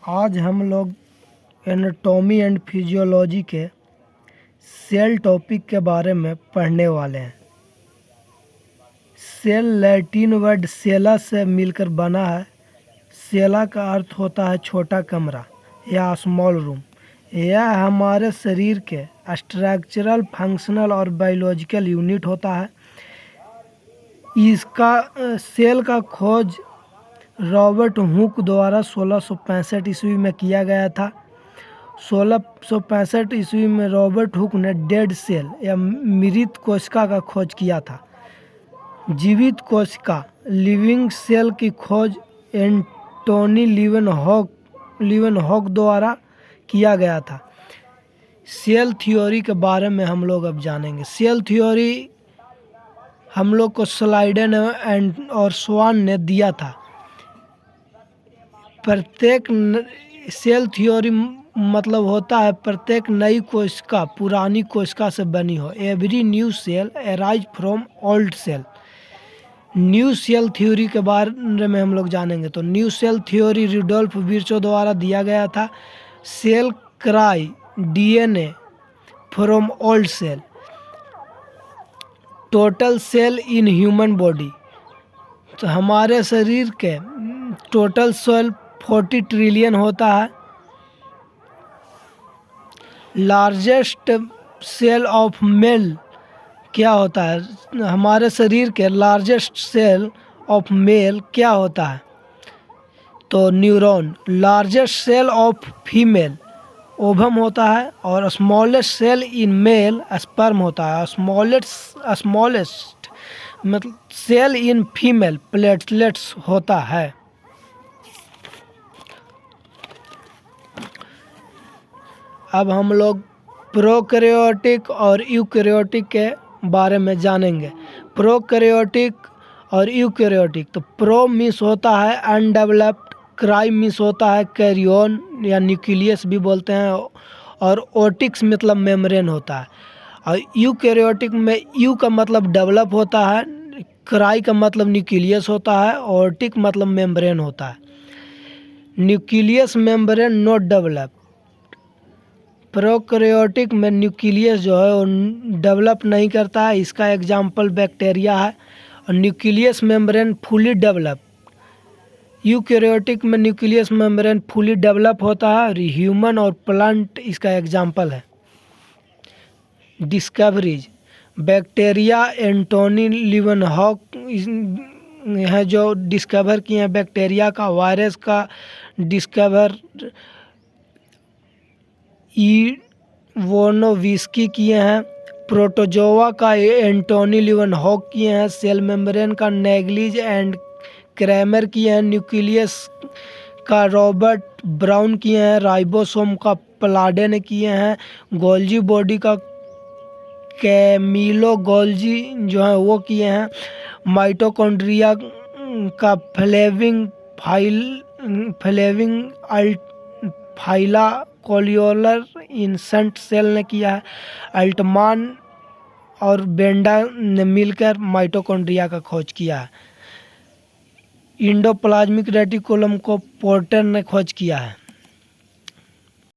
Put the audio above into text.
आज हम लोग एनाटॉमी एंड फिजियोलॉजी के सेल टॉपिक के बारे में पढ़ने वाले हैं। सेल लैटिन वर्ड सेला से मिलकर बना है। सेला का अर्थ होता है छोटा कमरा या स्मॉल रूम। यह हमारे शरीर के स्ट्रक्चरल, फंक्शनल और बायोलॉजिकल यूनिट होता है। इसका सेल का खोज रॉबर्ट हुक द्वारा 1665 ईस्वी में किया गया था। 1665 ईस्वी में रॉबर्ट हुक ने डेड सेल या मृत कोशिका का खोज किया था। जीवित कोशिका लिविंग सेल की खोज एंटोनी लीवेनहॉक द्वारा किया गया था। सेल थ्योरी के बारे में हम लोग अब जानेंगे। सेल थ्योरी हम लोग को स्लाइडन और स्वान ने दिया था। प्रत्येक सेल थ्योरी मतलब होता है प्रत्येक नई कोशिका पुरानी कोशिका से बनी हो। Every new cell arise from old cell. New cell theory के बारे में हम लोग जानेंगे। तो new cell theory Rudolf Virchow द्वारा दिया गया था। सेल क्राई डीएनए from old cell. Total cell in human body, तो हमारे शरीर के टोटल सेल 40 ट्रिलियन होता है। लार्जेस्ट सेल ऑफ मेल क्या होता है? हमारे शरीर के लार्जेस्ट सेल ऑफ मेल क्या होता है? तो neuron. Largest cell of female ovum होता है और smallest cell in male sperm होता है। स्मॉलेस्ट मतलब सेल इन फीमेल प्लेटलेट्स होता है। अब हम लोग प्रोकैरियोटिक और यूकैरियोटिक के बारे में जानेंगे। प्रोकैरियोटिक और यूकैरियोटिक। तो प्रो मीन्स होता है अनडेवलप्ड, क्राई मीन्स होता है कैरियन या न्यूक्लियस भी बोलते हैं, और ओटिक्स मतलब मेम्ब्रेन होता है। और यूकैरियोटिक में यू का मतलब डेवलप होता है, क्राई का मतलब न्यूक्लियस होता है, ओटिक मतलब मेम्ब्रेन होता है। Nucleus membrane not develop. Prokaryotic में न्यूक्लियस जो है वो डेवलप नहीं करता है। इसका एग्जाम्पल बैक्टीरिया है। और nucleus membrane fully develop. Eukaryotic में न्यूक्लियस मेम्ब्रेन फुली डेवलप होता है और ह्यूमन और प्लांट इसका एग्जाम्पल है। डिस्कवरीज। बैक्टीरिया एंटोनी लीवेनहॉक है जो डिस्कवर किए हैं बैक्टीरिया का। वायरस का डिस्कवर इवोनोविस्की किए हैं। प्रोटोजोआ का एंटोनी लीवेनहॉक किए हैं। सेल मेम्ब्रेन का नेग्लिज एंड क्रैमर किए हैं। न्यूक्लियस का रॉबर्ट ब्राउन किए हैं। राइबोसोम का प्लाडे ने किए हैं। गोल्जी बॉडी का कैमिलो गोल्जी जो है वो किए हैं। माइटोकॉन्ड्रिया का फ्लेविंग फाइला कोलियोलर इंसेंट सेल ने किया है। अल्टमान और बेंडा ने मिलकर माइटोकॉन्ड्रिया का खोज किया है। इंडोप्लाज्मिक रेटिकुलम को पोर्टर ने खोज किया है।